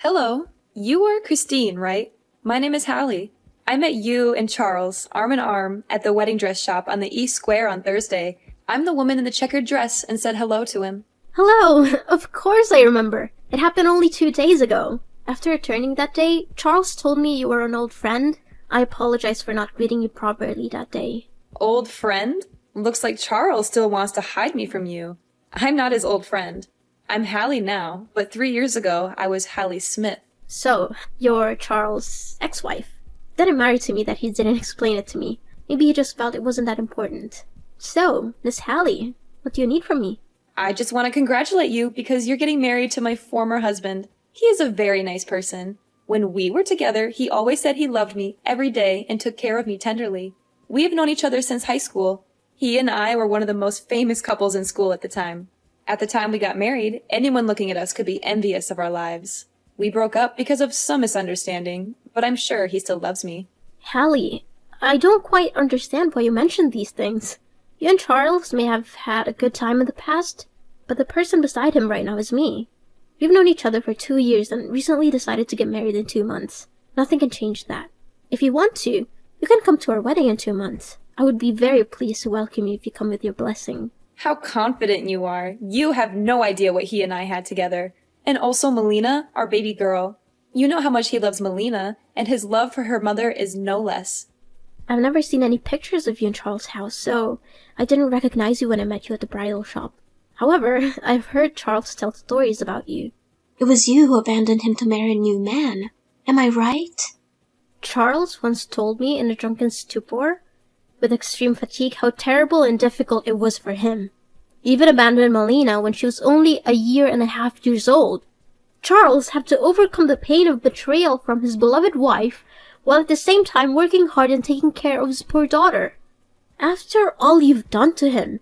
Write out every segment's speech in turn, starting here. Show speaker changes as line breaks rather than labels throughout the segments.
Hello, you are Christine, right? My name is Hallie. I met you and Charles, arm in arm, at the wedding dress shop on the East Square on Thursday. I'm the woman in the checkered dress and said hello to him.
Hello! Of course I remember. It happened only 2 days ago. After returning that day, Charles told me you were an old friend. I apologize for not greeting you properly that day.
Old friend? Looks like Charles still wants to hide me from you. I'm not his old friend. I'm Hallie now, but 3 years ago I was Hallie Smith.
So, you're Charles' ex-wife. Didn't matter to me that he didn't explain it to me. Maybe he just felt it wasn't that important. So, Miss Hallie, what do you need from me?
I just want to congratulate you because you're getting married to my former husband. He is a very nice person. When we were together, he always said he loved me every day and took care of me tenderly. We have known each other since high school. He and I were one of the most famous couples in school at the time. At the time we got married, anyone looking at us could be envious of our lives. We broke up because of some misunderstanding, but I'm sure he still loves me.
Hallie, I don't quite understand why you mentioned these things. You and Charles may have had a good time in the past, but the person beside him right now is me. We've known each other for 2 years and recently decided to get married in 2 months. Nothing can change that. If you want to, you can come to our wedding in 2 months. I would be very pleased to welcome you if you come with your blessing.
How confident you are. You have no idea what he and I had together. And also Melina, our baby girl. You know how much he loves Melina, and his love for her mother is no less.
I've never seen any pictures of you in Charles' house, so I didn't recognize you when I met you at the bridal shop. However, I've heard Charles tell stories about you.
It was you who abandoned him to marry a new man. Am I right?
Charles once told me in a drunken stupor, with extreme fatigue, how terrible and difficult it was for him. He even abandoned Melina when she was only 1.5 years old. Charles had to overcome the pain of betrayal from his beloved wife, while at the same time working hard and taking care of his poor daughter. After all you've done to him,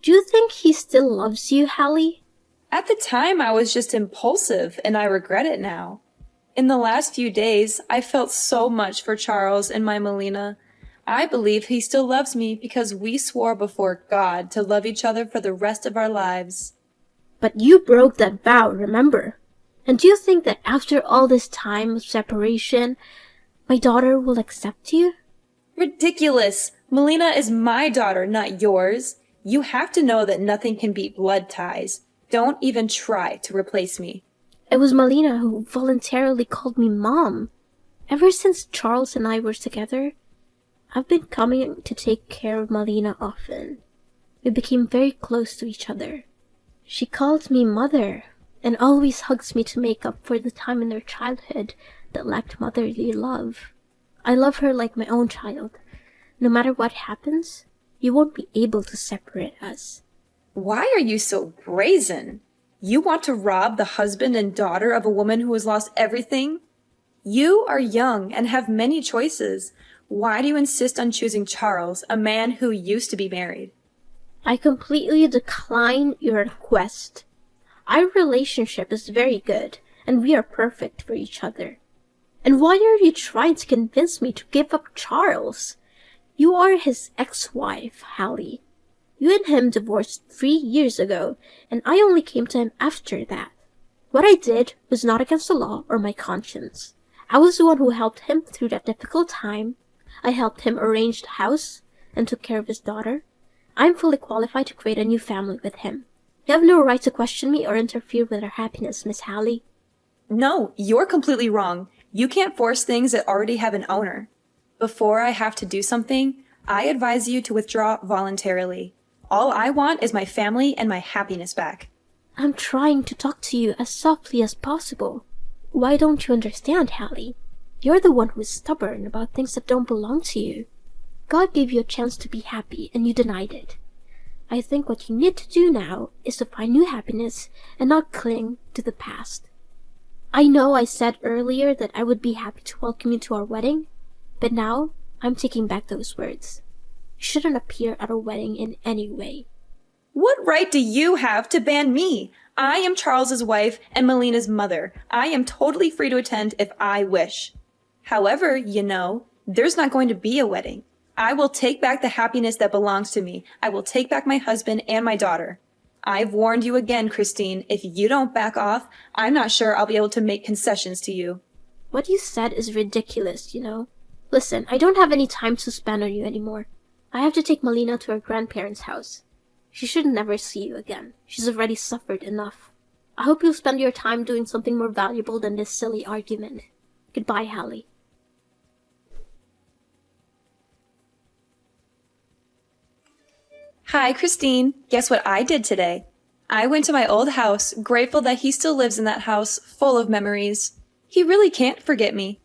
do you think he still loves you, Hallie?
At the time, I was just impulsive, and I regret it now. In the last few days, I felt so much for Charles and my Melina. I believe he still loves me because we swore before God to love each other for the rest of our lives.
But you broke that vow, remember? And do you think that after all this time of separation, my daughter will accept you?
Ridiculous! Melina is my daughter, not yours. You have to know that nothing can beat blood ties. Don't even try to replace me.
It was Melina who voluntarily called me Mom. Ever since Charles and I were together, I've been coming to take care of Melina often. We became very close to each other. She called me Mother and always hugs me to make up for the time in their childhood that lacked motherly love. I love her like my own child. No matter what happens, you won't be able to separate us.
Why are you so brazen? You want to rob the husband and daughter of a woman who has lost everything? You are young and have many choices. Why do you insist on choosing Charles, a man who used to be married?
I completely decline your request. Our relationship is very good, and we are perfect for each other. And why are you trying to convince me to give up Charles? You are his ex-wife, Hallie. You and him divorced 3 years ago, and I only came to him after that. What I did was not against the law or my conscience. I was the one who helped him through that difficult time. I helped him arrange the house and took care of his daughter. I'm fully qualified to create a new family with him. You have no right to question me or interfere with our happiness, Miss Hallie.
No, you're completely wrong. You can't force things that already have an owner. Before I have to do something, I advise you to withdraw voluntarily. All I want is my family and my happiness back.
I'm trying to talk to you as softly as possible. Why don't you understand, Hallie? You're the one who is stubborn about things that don't belong to you. God gave you a chance to be happy, and you denied it. I think what you need to do now is to find new happiness and not cling to the past. I know I said earlier that I would be happy to welcome you to our wedding, but now I'm taking back those words. You shouldn't appear at our wedding in any way.
What right do you have to ban me? I am Charles's wife and Melina's mother. I am totally free to attend if I wish. However, there's not going to be a wedding. I will take back the happiness that belongs to me. I will take back my husband and my daughter. I've warned you again, Christine. If you don't back off, I'm not sure I'll be able to make concessions to you.
What you said is ridiculous, you know. Listen, I don't have any time to spend on you anymore. I have to take Melina to her grandparents' house. She should never see you again. She's already suffered enough. I hope you'll spend your time doing something more valuable than this silly argument. Goodbye, Hallie.
Hi, Christine. Guess what I did today? I went to my old house, grateful that he still lives in that house, full of memories. He really can't forget me.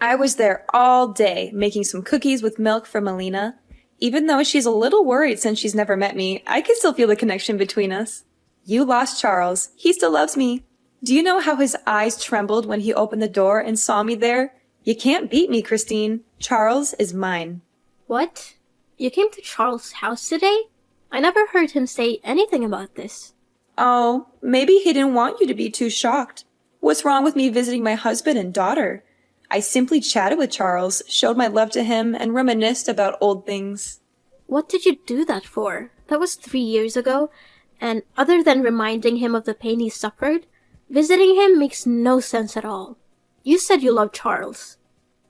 I was there all day, making some cookies with milk for Melina. Even though she's a little worried since she's never met me, I can still feel the connection between us. You lost Charles. He still loves me. Do you know how his eyes trembled when he opened the door and saw me there? You can't beat me, Christine. Charles is mine.
What? You came to Charles' house today? I never heard him say anything about this.
Oh, maybe he didn't want you to be too shocked. What's wrong with me visiting my husband and daughter? I simply chatted with Charles, showed my love to him, and reminisced about old things.
What did you do that for? That was 3 years ago, and other than reminding him of the pain he suffered, visiting him makes no sense at all. You said you loved Charles,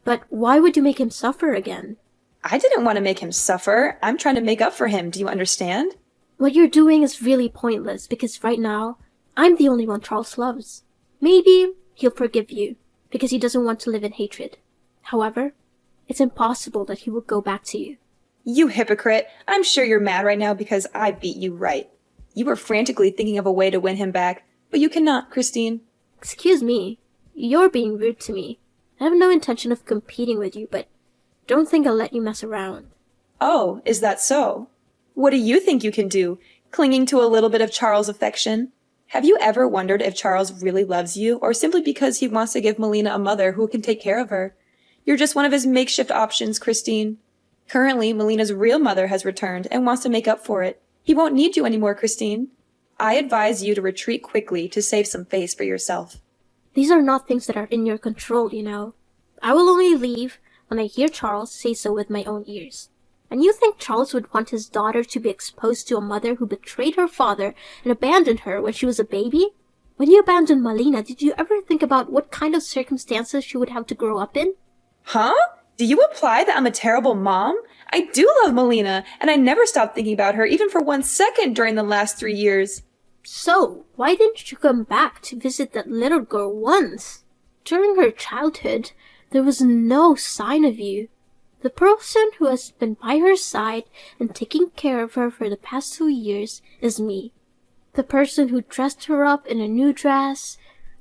but why would you make him suffer again?
I didn't want to make him suffer. I'm trying to make up for him. Do you understand?
What you're doing is really pointless because right now, I'm the only one Charles loves. Maybe he'll forgive you because he doesn't want to live in hatred. However, it's impossible that he will go back to you.
You hypocrite. I'm sure you're mad right now because I beat you right. You were frantically thinking of a way to win him back, but you cannot, Christine.
Excuse me. You're being rude to me. I have no intention of competing with you, but don't think I'll let you mess around.
Oh, is that so? What do you think you can do, clinging to a little bit of Charles' affection? Have you ever wondered if Charles really loves you, or simply because he wants to give Melina a mother who can take care of her? You're just one of his makeshift options, Christine. Currently, Melina's real mother has returned and wants to make up for it. He won't need you anymore, Christine. I advise you to retreat quickly to save some face for yourself.
These are not things that are in your control, you know. I will only leave when I hear Charles say so with my own ears. And you think Charles would want his daughter to be exposed to a mother who betrayed her father and abandoned her when she was a baby? When you abandoned Melina, did you ever think about what kind of circumstances she would have to grow up in?
Huh? Do you imply that I'm a terrible mom? I do love Melina, and I never stopped thinking about her even for 1 second during the last 3 years.
So, why didn't you come back to visit that little girl once? During her childhood, there was no sign of you. The person who has been by her side and taking care of her for the past 2 years is me. The person who dressed her up in a new dress,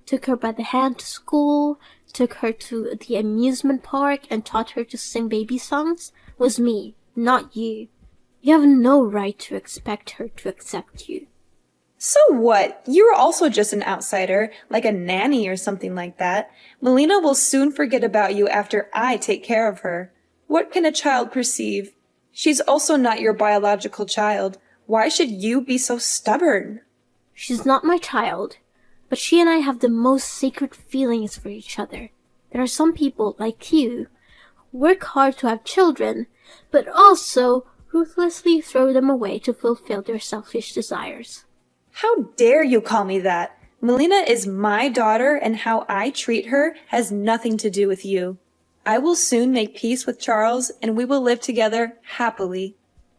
took her by the hand to school, took her to the amusement park, and taught her to sing baby songs was me, not you. You have no right to expect her to accept you.
So what? You're also just an outsider, like a nanny or something like that. Melina will soon forget about you after I take care of her. What can a child perceive? She's also not your biological child. Why should you be so stubborn?
She's not my child, but she and I have the most sacred feelings for each other. There are some people like you who work hard to have children, but also ruthlessly throw them away to fulfill their selfish desires.
How dare you call me that? Melina is my daughter, and how I treat her has nothing to do with you. I will soon make peace with Charles, and we will live together happily.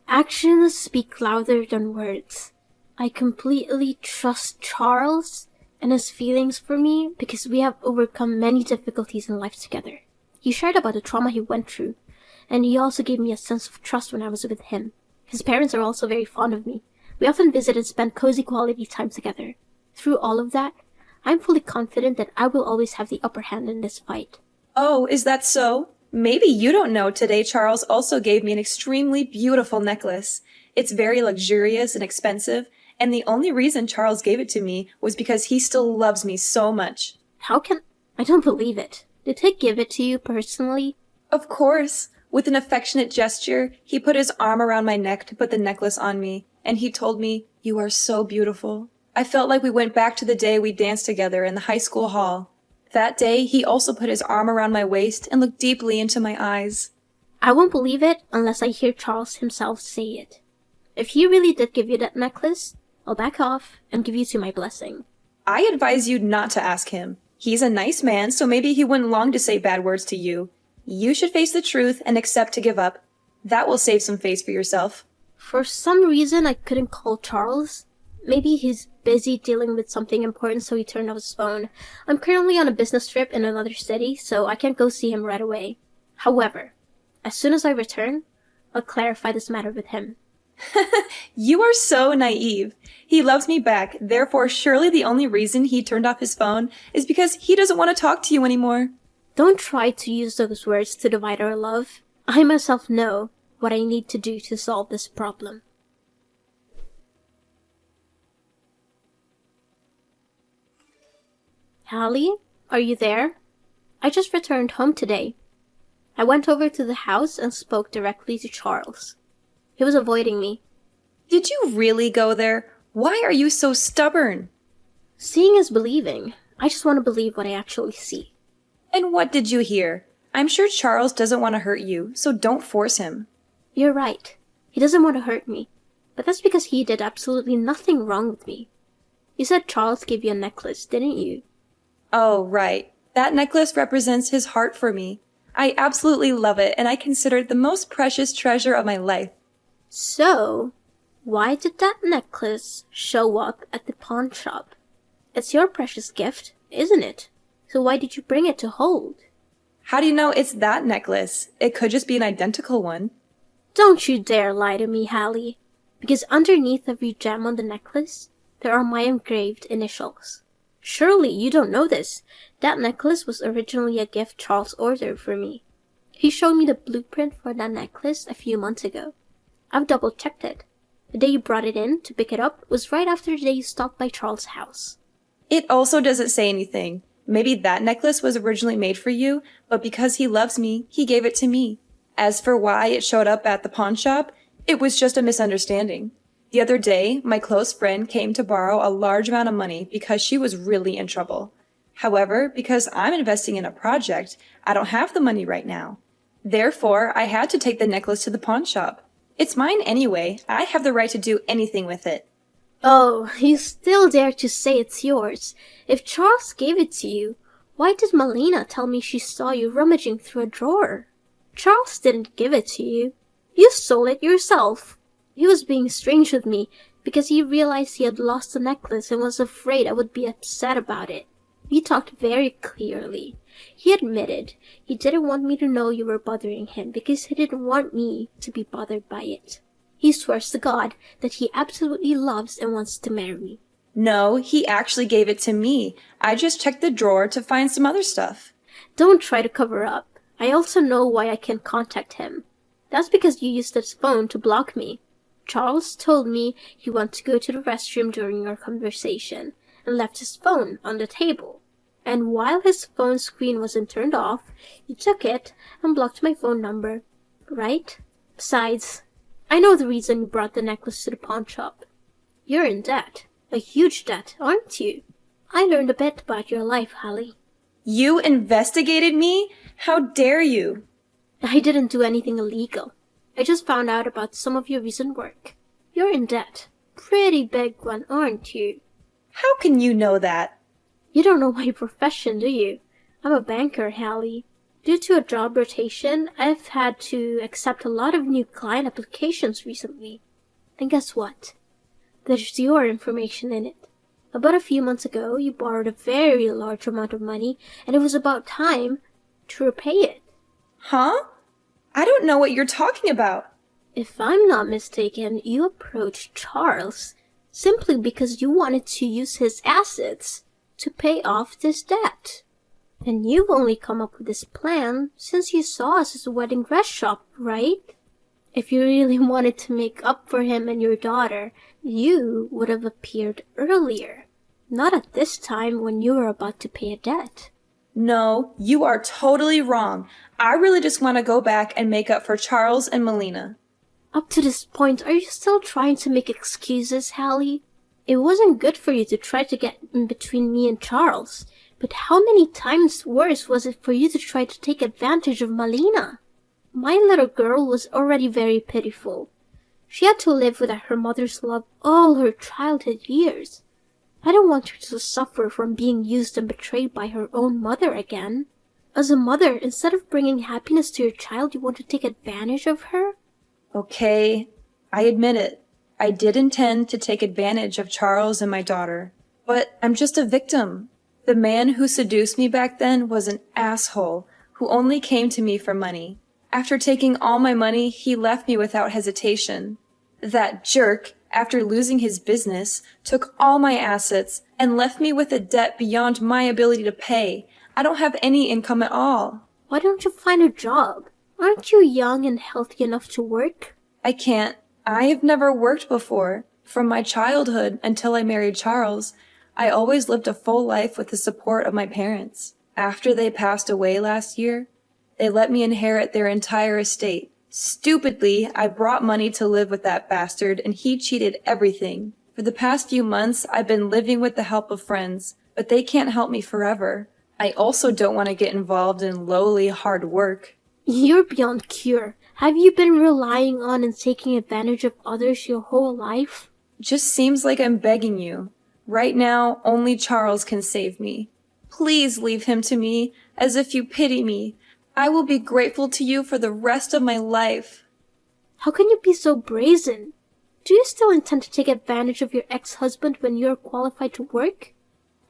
Actions speak louder than words. I completely trust Charles and his feelings for me because we have overcome many difficulties in life together. He shared about the trauma he went through, and he also gave me a sense of trust when I was with him. His parents are also very fond of me. We often visit and spend cozy quality time together. Through all of that, I'm fully confident that I will always have the upper hand in this fight.
Oh, is that so? Maybe you don't know today Charles also gave me an extremely beautiful necklace. It's very luxurious and expensive, and the only reason Charles gave it to me was because he still loves me so much.
I don't believe it. Did he give it to you personally?
Of course. With an affectionate gesture, he put his arm around my neck to put the necklace on me, and he told me, "You are so beautiful." I felt like we went back to the day we danced together in the high school hall. That day, he also put his arm around my waist and looked deeply into my eyes.
I won't believe it unless I hear Charles himself say it. If he really did give you that necklace, I'll back off and give you two my blessing.
I advise you not to ask him. He's a nice man, so maybe he wouldn't long to say bad words to you. You should face the truth and accept to give up. That will save some face for yourself.
For some reason, I couldn't call Charles. Maybe he's busy dealing with something important, so he turned off his phone. I'm currently on a business trip in another city, so I can't go see him right away. However, as soon as I return, I'll clarify this matter with him.
You are so naive. He loves me back, therefore surely the only reason he turned off his phone is because he doesn't want to talk to you anymore.
Don't try to use those words to divide our love. I myself know what I need to do to solve this problem. Hallie, are you there? I just returned home today. I went over to the house and spoke directly to Charles. He was avoiding me.
Did you really go there? Why are you so stubborn?
Seeing is believing. I just want to believe what I actually see.
And what did you hear? I'm sure Charles doesn't want to hurt you, so don't force him.
You're right. He doesn't want to hurt me. But that's because he did absolutely nothing wrong with me. You said Charles gave you a necklace, didn't you?
Oh, right. That necklace represents his heart for me. I absolutely love it, and I consider it the most precious treasure of my life.
So, why did that necklace show up at the pawn shop? It's your precious gift, isn't it? So why did you bring it to hold?
How do you know it's that necklace? It could just be an identical one.
Don't you dare lie to me, Hallie. Because underneath every gem on the necklace, there are my engraved initials. Surely you don't know this. That necklace was originally a gift Charles ordered for me. He showed me the blueprint for that necklace a few months ago. I've double-checked it. The day you brought it in to pick it up was right after the day you stopped by Charles' house.
It also doesn't say anything. Maybe that necklace was originally made for you, but because he loves me, he gave it to me. As for why it showed up at the pawn shop, it was just a misunderstanding. The other day, my close friend came to borrow a large amount of money because she was really in trouble. However, because I'm investing in a project, I don't have the money right now. Therefore, I had to take the necklace to the pawn shop. It's mine anyway. I have the right to do anything with it.
Oh, you still dare to say it's yours. If Charles gave it to you, why did Melina tell me she saw you rummaging through a drawer? Charles didn't give it to you. You stole it yourself. He was being strange with me because he realized he had lost the necklace and was afraid I would be upset about it. We talked very clearly. He admitted he didn't want me to know you were bothering him because he didn't want me to be bothered by it. He swears to God that he absolutely loves and wants to marry me.
No, he actually gave it to me. I just checked the drawer to find some other stuff.
Don't try to cover up. I also know why I can't contact him. That's because you used his phone to block me. Charles told me he went to go to the restroom during our conversation and left his phone on the table. And while his phone screen wasn't turned off, he took it and blocked my phone number. Right? Besides, I know the reason you brought the necklace to the pawn shop. You're in debt. A huge debt, aren't you? I learned a bit about your life, Hallie.
You investigated me? How dare you?
I didn't do anything illegal. I just found out about some of your recent work. You're in debt. Pretty big one, aren't you?
How can you know that?
You don't know my profession, do you? I'm a banker, Hallie. Due to a job rotation, I've had to accept a lot of new client applications recently. And guess what? There's your information in it. About a few months ago, you borrowed a very large amount of money, and it was about time to repay it.
Huh? I don't know what you're talking about.
If I'm not mistaken, you approached Charles simply because you wanted to use his assets to pay off this debt. And you've only come up with this plan since you saw us at a wedding dress shop, right? If you really wanted to make up for him and your daughter, you would have appeared earlier. Not at this time when you were about to pay a debt.
No, you are totally wrong. I really just want to go back and make up for Charles and Melina.
Up to this point, are you still trying to make excuses, Hallie? It wasn't good for you to try to get in between me and Charles, but how many times worse was it for you to try to take advantage of Melina? My little girl was already very pitiful. She had to live without her mother's love all her childhood years. I don't want her to suffer from being used and betrayed by her own mother again. As a mother, instead of bringing happiness to your child, you want to take advantage of her?
Okay, I admit it. I did intend to take advantage of Charles and my daughter. But I'm just a victim. The man who seduced me back then was an asshole who only came to me for money. After taking all my money, he left me without hesitation. That jerk, after losing his business, took all my assets and left me with a debt beyond my ability to pay. I don't have any income at all.
Why don't you find a job? Aren't you young and healthy enough to work?
I can't. I have never worked before. From my childhood until I married Charles, I always lived a full life with the support of my parents. After they passed away last year, they let me inherit their entire estate. Stupidly, I brought money to live with that bastard, and he cheated everything. For the past few months, I've been living with the help of friends, but they can't help me forever. I also don't want to get involved in lowly, hard work.
You're beyond cure. Have you been relying on and taking advantage of others your whole life?
Just seems like I'm begging you. Right now, only Charles can save me. Please leave him to me, as if you pity me. I will be grateful to you for the rest of my life.
How can you be so brazen? Do you still intend to take advantage of your ex-husband when you're qualified to work?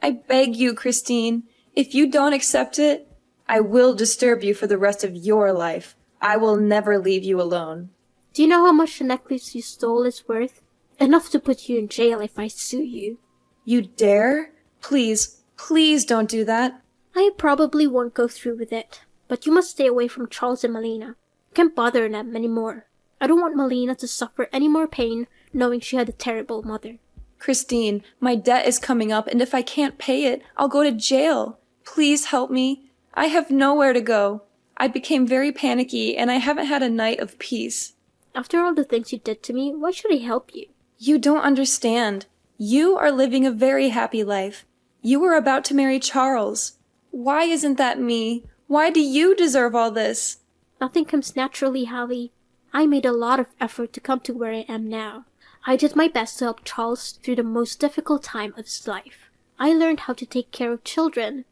I beg you, Christine. If you don't accept it, I will disturb you for the rest of your life. I will never leave you alone.
Do you know how much the necklace you stole is worth? Enough to put you in jail if I sue you.
You dare? Please, please don't do that.
I probably won't go through with it, but you must stay away from Charles and Melina. Can't bother them anymore. I don't want Melina to suffer any more pain knowing she had a terrible mother.
Christine, my debt is coming up, and if I can't pay it, I'll go to jail. Please help me. I have nowhere to go. I became very panicky, and I haven't had a night of peace.
After all the things you did to me, why should I help you?
You don't understand. You are living a very happy life. You were about to marry Charles. Why isn't that me? Why do you deserve all this?
Nothing comes naturally, Hallie. I made a lot of effort to come to where I am now. I did my best to help Charles through the most difficult time of his life. I learned how to take care of children,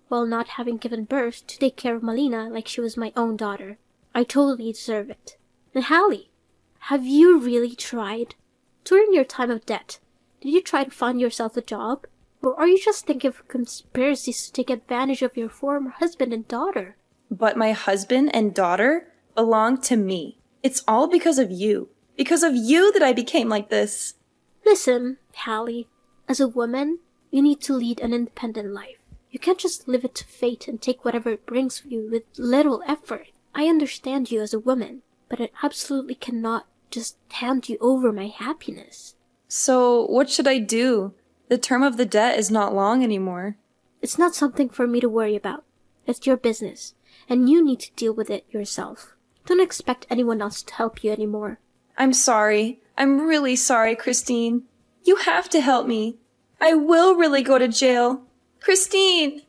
while not having given birth to take care of Melina like she was my own daughter. I totally deserve it. And Hallie, have you really tried? During your time of debt, did you try to find yourself a job? Or are you just thinking of conspiracies to take advantage of your former husband and daughter?
But my husband and daughter belong to me. It's all because of you. Because of you that I became like this.
Listen, Hallie, as a woman, you need to lead an independent life. You can't just leave it to fate and take whatever it brings you with little effort. I understand you as a woman, but I absolutely cannot just hand you over my happiness.
So, what should I do? The term of the debt is not long anymore.
It's not something for me to worry about. It's your business, and you need to deal with it yourself. Don't expect anyone else to help you anymore.
I'm sorry. I'm really sorry, Christine. You have to help me. I will really go to jail. Christine!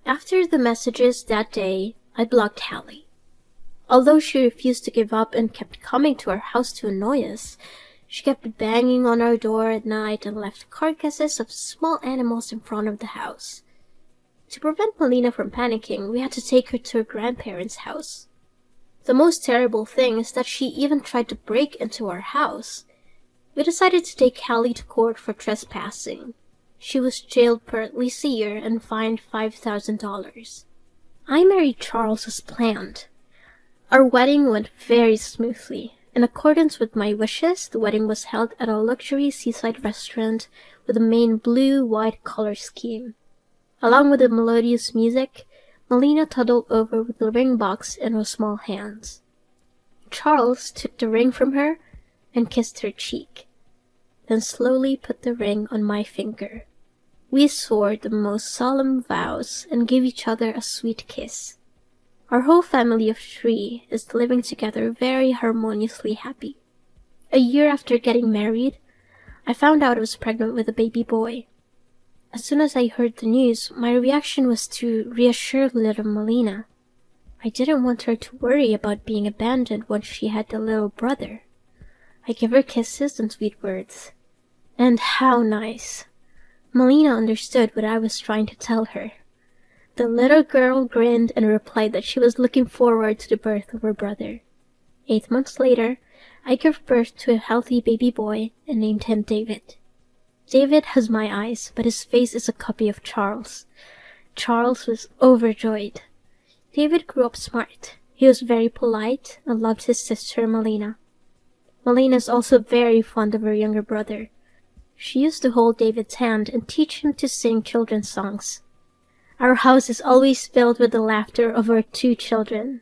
After the messages that day, I blocked Hallie. Although she refused to give up and kept coming to our house to annoy us, she kept banging on our door at night and left carcasses of small animals in front of the house. To prevent Melina from panicking, we had to take her to her grandparents' house. The most terrible thing is that she even tried to break into our house. We decided to take Hallie to court for trespassing. She was jailed for at least a year and fined $5,000. I married Charles as planned. Our wedding went very smoothly. In accordance with my wishes, the wedding was held at a luxury seaside restaurant with a main blue-white color scheme. Along with the melodious music, Melina toddled over with the ring box in her small hands. Charles took the ring from her and kissed her cheek, then slowly put the ring on my finger. We swore the most solemn vows and gave each other a sweet kiss. Our whole family of 3 is living together very harmoniously happy. A year after getting married, I found out I was pregnant with a baby boy. As soon as I heard the news, my reaction was to reassure little Melina. I didn't want her to worry about being abandoned once she had the little brother. I gave her kisses and sweet words. And how nice! Melina understood what I was trying to tell her. The little girl grinned and replied that she was looking forward to the birth of her brother. 8 months later, I gave birth to a healthy baby boy and named him David. David has my eyes, but his face is a copy of Charles. Charles was overjoyed. David grew up smart. He was very polite and loved his sister Melina. Melina is also very fond of her younger brother. She used to hold David's hand and teach him to sing children's songs. Our house is always filled with the laughter of our 2 children.